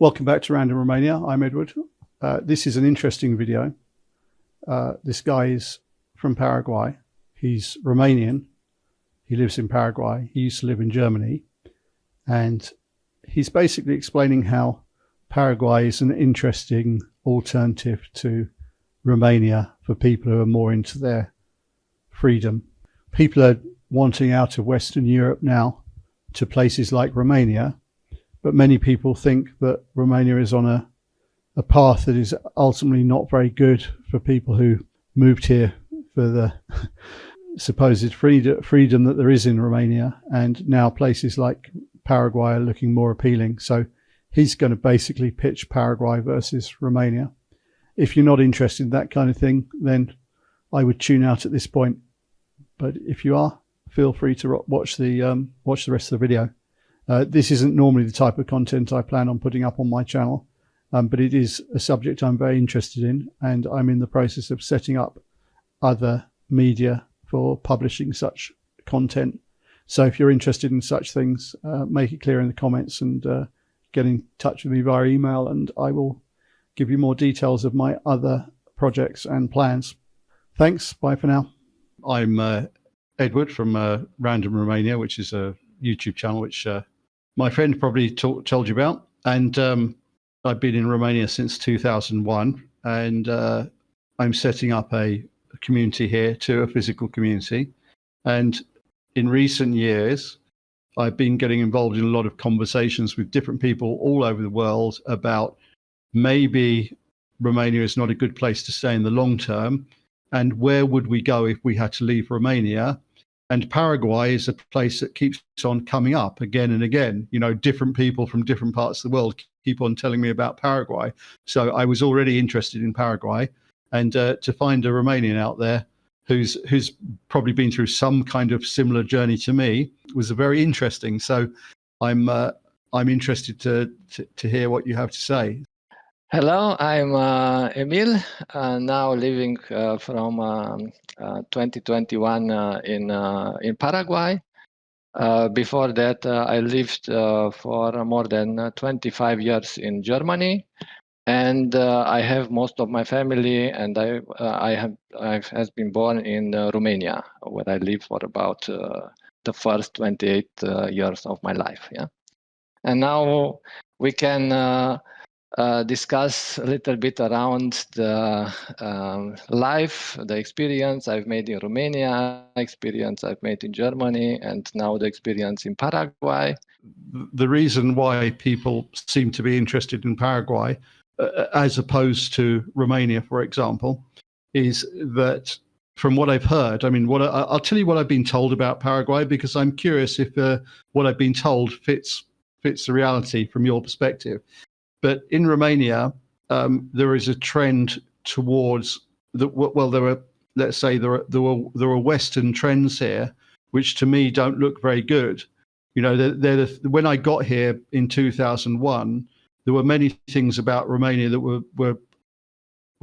Welcome back to Random Romania. I'm Edward. This is an interesting video. This guy is from Paraguay. He's Romanian. He lives in Paraguay. He used to live in Germany. And he's basically explaining how Paraguay is an interesting alternative to Romania for people who are more into their freedom. People are wanting out of Western Europe now to places like Romania, but many people think that Romania is on a path that is ultimately not very good for people who moved here for the supposed freedom that there is in Romania, and now places like Paraguay are looking more appealing. So he's going to basically pitch Paraguay versus Romania. If you're not interested in that kind of thing, then I would tune out at this point. But if you are, feel free to watch the rest of the video. This isn't normally the type of content I plan on putting up on my channel, but it is a subject I'm very interested in, and I'm in the process of setting up other media for publishing such content. So if you're interested in such things, make it clear in the comments and get in touch with me via email, and I will give you more details of my other projects and plans. Thanks. Bye for now. I'm Edward from Random Romania, which is a YouTube channel which my friend probably told you about. And I've been in Romania since 2001, and I'm setting up a community here too, a physical community. And in recent years, I've been getting involved in a lot of conversations with different people all over the world about maybe Romania is not a good place to stay in the long term, and where would we go if we had to leave Romania? And Paraguay is a place that keeps on coming up again and again. You know, different people from different parts of the world keep on telling me about Paraguay. So I was already interested in Paraguay, and to find a Romanian out there who's probably been through some kind of similar journey to me was very interesting. So I'm interested to hear what you have to say. Hello, I'm Emil, now living from 2021 in Paraguay. Before that, I lived for more than 25 years in Germany, and I have most of my family, and I has been born in Romania, where I live for about the first 28 years of my life. Yeah, and now we can discuss a little bit around the life, the experience I've made in Romania, experience I've made in Germany, and now the experience in Paraguay. The reason why people seem to be interested in Paraguay, as opposed to Romania, for example, is that from what I've heard, I mean, I'll tell you what I've been told about Paraguay, because I'm curious if what I've been told fits the reality from your perspective. But in Romania, there is a trend towards there are Western trends here, which to me don't look very good. You know, when I got here in 2001, there were many things about Romania that were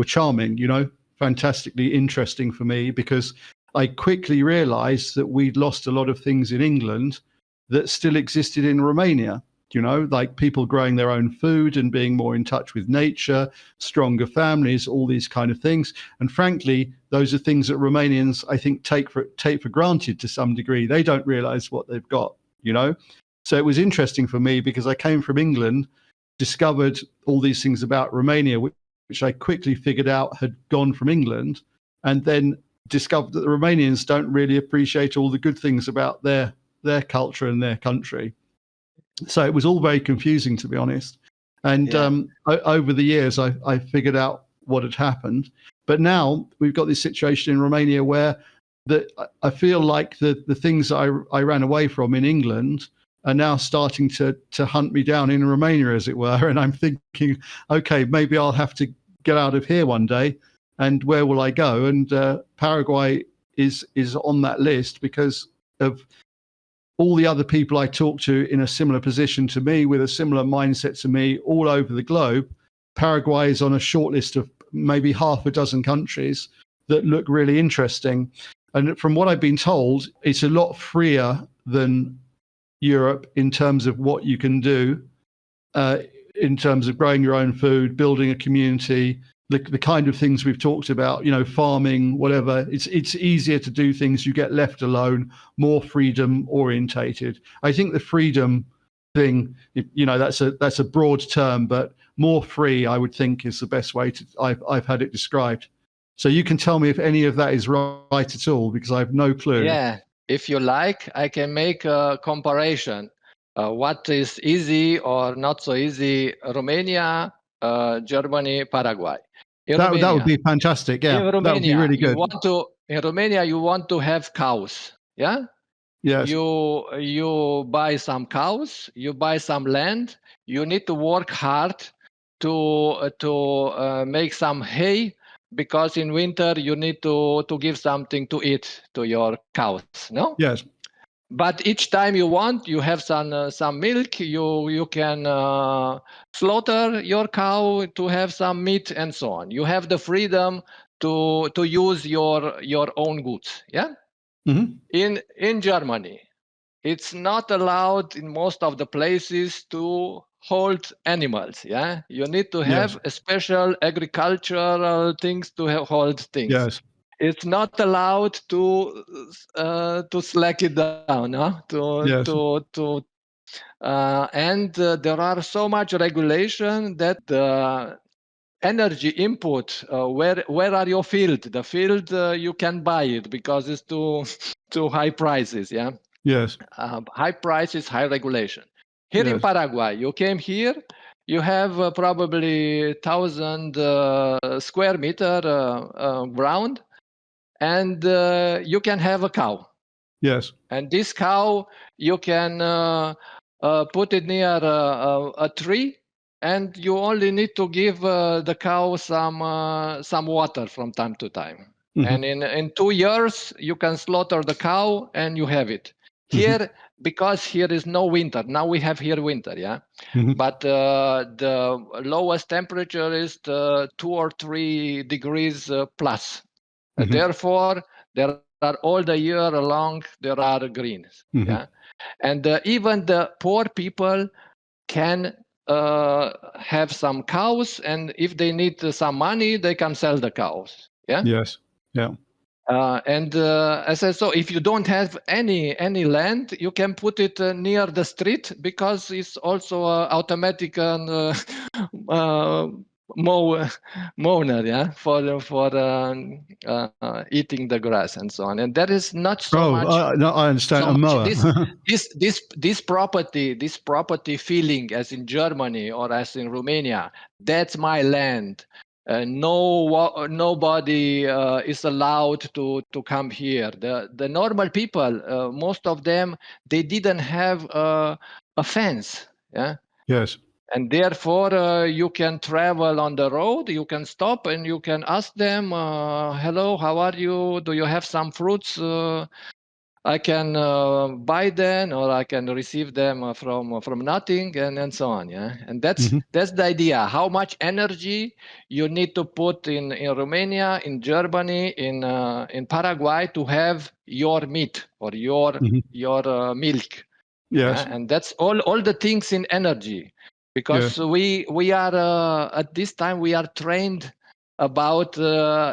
charming. You know, fantastically interesting for me, because I quickly realised that we'd lost a lot of things in England that still existed in Romania. You know, like people growing their own food and being more in touch with nature, stronger families, all these kind of things. And frankly, those are things that Romanians, I think, take for granted to some degree. They don't realize what they've got, you know. So it was interesting for me, because I came from England, discovered all these things about Romania, which I quickly figured out had gone from England, and then discovered that the Romanians don't really appreciate all the good things about their culture and their country. So it was all very confusing, to be honest. And over the years, I figured out what had happened. But now we've got this situation in Romania where I feel like the things that I ran away from in England are now starting to hunt me down in Romania, as it were. And I'm thinking, okay, maybe I'll have to get out of here one day. And where will I go? And Paraguay is on that list because of all the other people I talk to in a similar position to me, with a similar mindset to me all over the globe. Paraguay is on a short list of maybe half a dozen countries that look really interesting. And from what I've been told, it's a lot freer than Europe in terms of what you can do. in terms of growing your own food, building a community, the kind of things we've talked about, farming, whatever. It's easier to do things. You get left alone, more freedom orientated. I think the freedom thing, that's a broad term, but more free, I would think, is the best way to. I've had it described. So you can tell me if any of that is right at all, because I have no clue. Yeah, if you like, I can make a comparison. What is easy or not so easy? Romania, Germany, Paraguay. That would be fantastic. Yeah, in that would be Romania, really good. you want to have cows. Yeah. Yes. You buy some cows. You buy some land. You need to work hard to make some hay, because in winter you need to give something to eat to your cows. No. Yes. But each time you want, you have some milk. You can slaughter your cow to have some meat and so on. You have the freedom to use your own goods. Yeah. Mm-hmm. In Germany, it's not allowed in most of the places to hold animals. Yeah. You need to have a special agricultural things to hold things. Yes. It's not allowed to slack it down, huh? And there are so much regulation that the energy input, where are your field? The field you can buy it because it's too high prices. Yeah. Yes. High prices, high regulation. Here in Yes. Paraguay, you came here. You have probably 1,000 square meter ground, and you can have a cow. Yes. And this cow, you can put it near a tree, and you only need to give the cow some water from time to time. Mm-hmm. And in 2 years, you can slaughter the cow and you have it. Here, Mm-hmm. because here is no winter. Now we have here winter, yeah. Mm-hmm. But the lowest temperature is 2 or 3 degrees plus. Mm-hmm. Therefore, there are all the year long, there are greens. Mm-hmm. Yeah. And even the poor people can have some cows, and if they need some money, they can sell the cows. Yeah. Yes. Yeah. And I said, so if you don't have any land, you can put it near the street, because it's also automatic and mower, yeah, for eating the grass and so on. And there is not so much. No, I understand. So A mower. this property feeling, as in Germany or as in Romania, that's my land. Nobody is allowed to come here. The normal people, most of them, they didn't have a fence. Yeah. Yes. And therefore, you can travel on the road. You can stop and you can ask them, "Hello, how are you? Do you have some fruits? I can buy them, or I can receive them from nothing," and so on. Yeah, and that's the idea. How much energy you need to put in Romania, in Germany, in Paraguay to have your meat or your milk. Yes. Yeah? And that's all the things in energy, because we are at this time we are trained about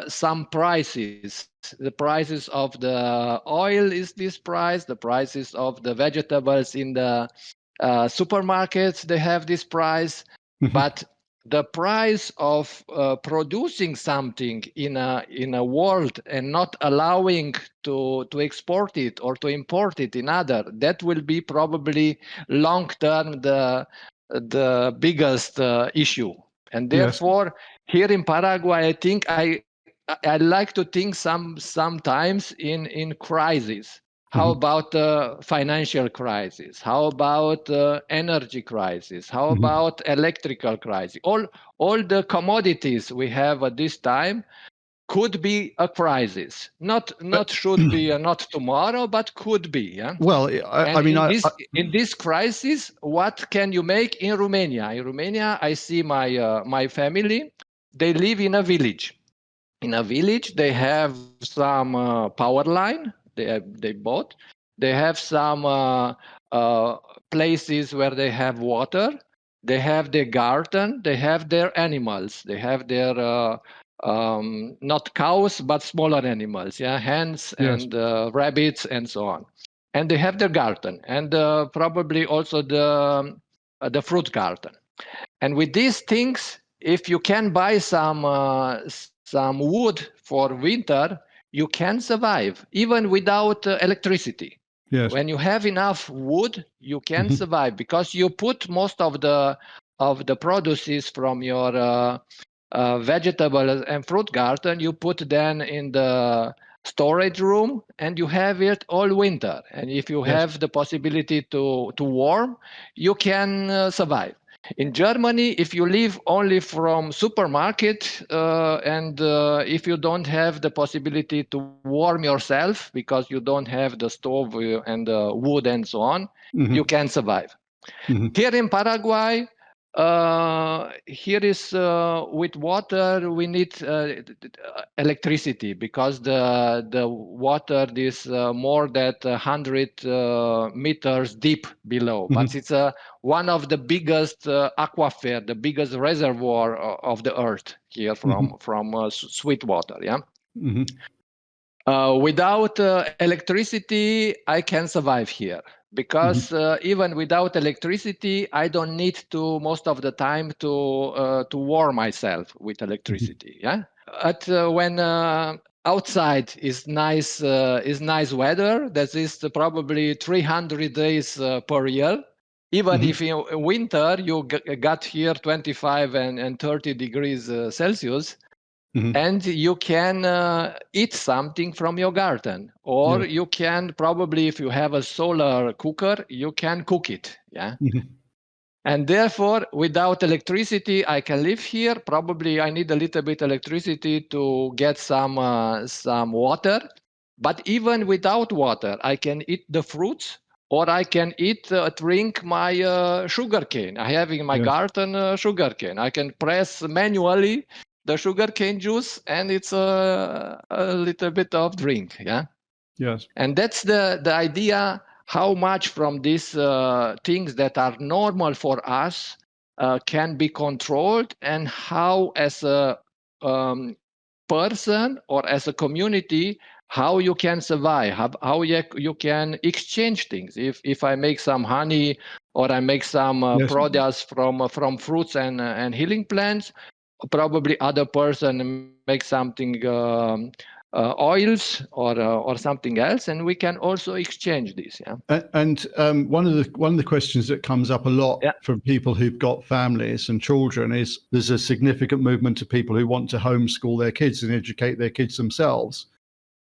some prices. The prices of the oil is this price. The prices of the vegetables in the supermarkets, they have this price. But the price of producing something in a world and not allowing to export it or to import it in other, that will be probably long term the biggest issue. And therefore, here in Paraguay, I think I like to think sometimes in crisis. How about financial crisis? How about energy crisis? How about electrical crisis? All the commodities we have at this time could be a crisis. Not should be not tomorrow, but could be. Yeah. Well, in this crisis, what can you make in Romania? In Romania, I see my family. They live in a village. In a village, they have some power line. They bought. They have some places where they have water. they have their garden, they have their animals, they have their not cows but smaller animals, yeah, hens Yes. and rabbits and so on, and they have their garden and probably also the fruit garden. And with these things, if you can buy some wood for winter, you can survive even without electricity. Yes. When you have enough wood, you can Mhm. survive because you put most of the produces from your vegetable and fruit garden. You put them in the storage room, and you have it all winter. And if you Yes. have the possibility to warm, you can survive. In Germany, if you live only from supermarket and if you don't have the possibility to warm yourself because you don't have the stove and the wood and so on, you can survive. Here in Paraguay, here is with water we need electricity because the water is more than 100 meters deep below. But it's one of the biggest aquifer, the biggest reservoir of the earth here from sweet water. Yeah. Without electricity, I can survive here because even without electricity, I don't need to most of the time to warm myself with electricity. Yeah, but when outside is nice weather, that is probably 300 days per year. Even if in winter you got here 25 and 30 degrees Celsius, and you can eat something from your garden, or Yes. you can probably, if you have a solar cooker, you can cook it. Yeah. And therefore, without electricity, I can live here. Probably I need a little bit electricity to get some water. But even without water, I can eat the fruits, or I can drink my sugar cane. I have in my Yes. garden sugar cane. I can press manually the sugar cane juice, and it's a little bit of drink. Yeah. Yes. And that's the idea, how much from these things that are normal for us can be controlled, and how as a person or as a community, how you can survive, how you can exchange things. If I make some honey, or I make some Yes. products from fruits and healing plants, probably other person make something oils or something else, and we can also exchange this. Yeah. And one of the questions that comes up a lot Yeah. from people who've got families and children is there's a significant movement of people who want to homeschool their kids and educate their kids themselves.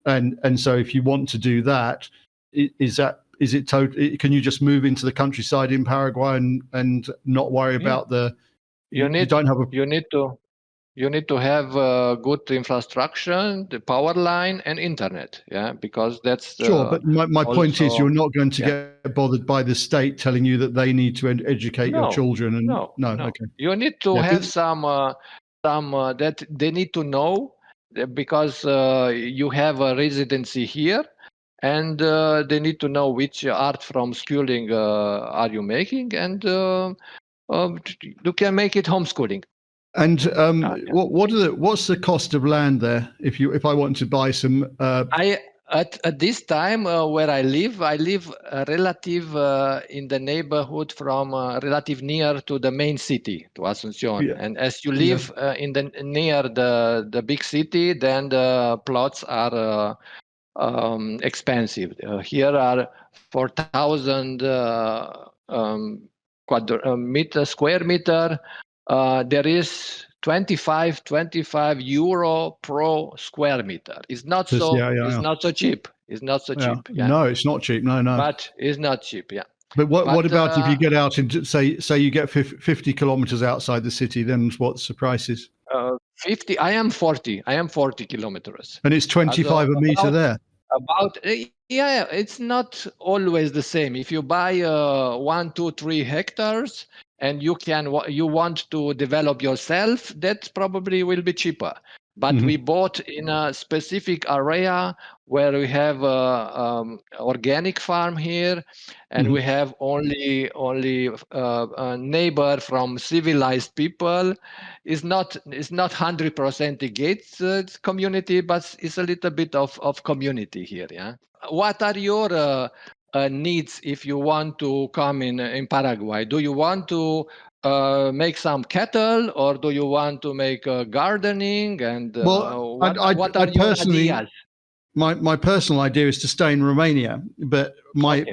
And so if you want to do that, can you just move into the countryside in Paraguay and not worry about you don't have a You need to have good infrastructure, the power line, and internet. Yeah, because that's Sure, but my point is you're also. not going to Yeah. get bothered by the state telling you that they need to educate your children. And no, okay. You need to Yeah, have some that they need to know because you have a residency here, and they need to know which art from schooling are you making, and you can make it homeschooling. And Yeah. what's the cost of land there if I want to buy some? At this time where I live relative in the neighborhood from relative near to the main city, to Asunción. Yeah, And as you yeah, live in the near the big city, then the plots are expensive. Here are 4,000 square meter. There is 25 euro per square meter. It's not so cheap. It's not so yeah. cheap. Yeah. No, it's not cheap. No. But it's not cheap. Yeah. But what But about if you get out into say you get 50 kilometers outside the city? Then what's the prices? 50. I am 40 kilometers. And it's 25 a meter there. About yeah, it's not always the same. If you buy 1, 2, 3 hectares and you want to develop yourself, that probably will be cheaper. but we bought in a specific area where we have organic farm here, and we have only a neighbor from civilized people. It's not 100% the Gates community, but it's a little bit of community here. Yeah. What are your needs if you want to come in Paraguay? Do you want to make some cattle, or do you want to make gardening? And what are your ideas? My personal idea is to stay in Romania, but my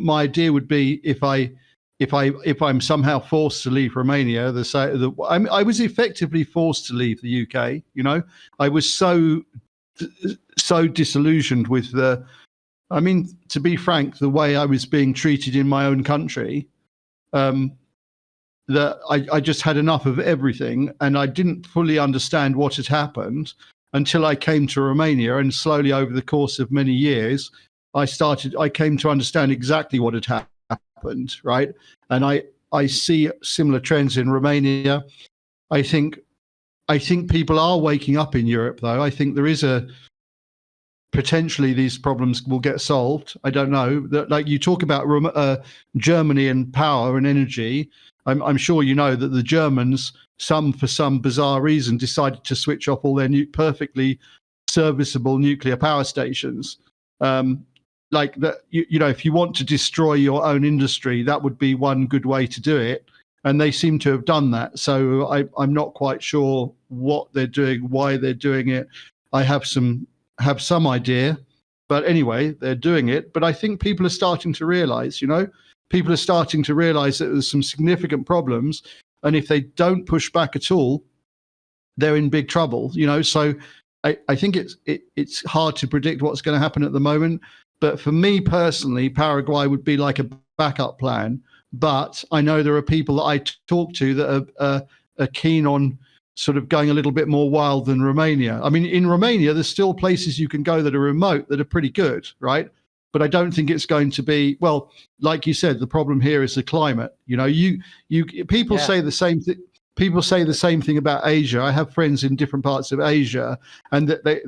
idea would be if I'm somehow forced to leave Romania, I was effectively forced to leave the UK. You know, I was so disillusioned with to be frank, the way I was being treated in my own country, that I just had enough of everything, and I didn't fully understand what had happened until I came to Romania. And slowly over the course of many years, I came to understand exactly what had happened, right? And I see similar trends in Romania. I think people are waking up in Europe, though. I think there is potentially these problems will get solved. I don't know. Like you talk about Germany and power and energy. I'm sure you know that the Germans, for some bizarre reason, decided to switch off all their perfectly serviceable nuclear power stations. Like that, you know, if you want to destroy your own industry, that would be one good way to do it. And they seem to have done that. So I'm not quite sure what they're doing, why they're doing it. I have some idea, but anyway, they're doing it. But I think people are starting to realize, that there's some significant problems, and if they don't push back at all, they're in big trouble. You know, so I think it's hard to predict what's going to happen at the moment. But for me personally, Paraguay would be like a backup plan. But I know there are people that I talk to that are keen on sort of going a little bit more wild than Romania. I mean, in Romania, there's still places you can go that are remote that are pretty good, right? But I don't think it's going to be, well, like you said, the problem here is the climate. You know, people say the same thing. People say the same thing about Asia. I have friends in different parts of Asia, and that they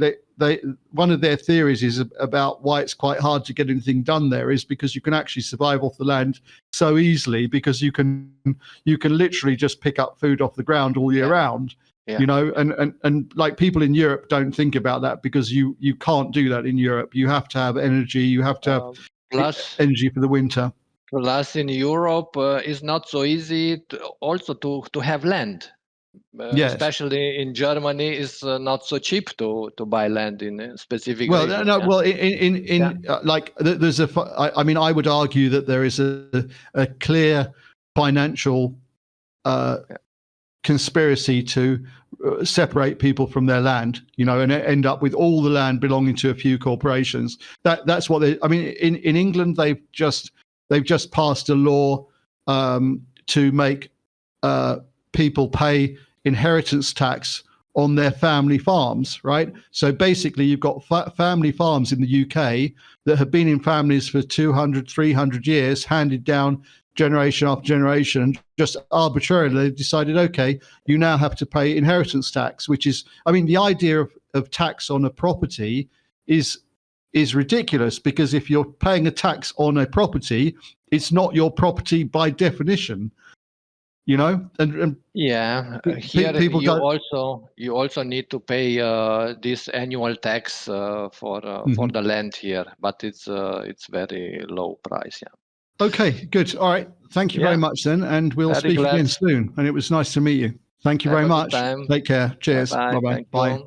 one of their theories is about why it's quite hard to get anything done there is because you can actually survive off the land so easily, because you can literally just pick up food off the ground all year round. Yeah. You know, and like people in Europe don't think about that, because you can't do that in Europe. You have to have energy. You have to have energy for the winter. Plus, in Europe, it's not so easy to have land. Yes. Especially in Germany, it's not so cheap to buy land in a specific. Well, region. no. Well, like there's I mean, I would argue that there is a clear financial conspiracy to separate people from their land, you know, and end up with all the land belonging to a few corporations. That's what I mean. In England, they've just passed a law to make people pay inheritance tax on their family farms, right? So basically, you've got family farms in the UK that have been in families for 200, 300 years, handed down generation after generation, and just arbitrarily they decided, okay, you now have to pay inheritance tax, which is, I mean, the idea of tax on a property is ridiculous, because if you're paying a tax on a property, it's not your property by definition, you know. And here you also need to pay this annual tax for the land here, but it's very low price. Yeah. Okay, good. All right. Thank you very much then, and we'll speak again soon. And it was nice to meet you. Thank you very much. Take care. Cheers. Bye-bye. Bye.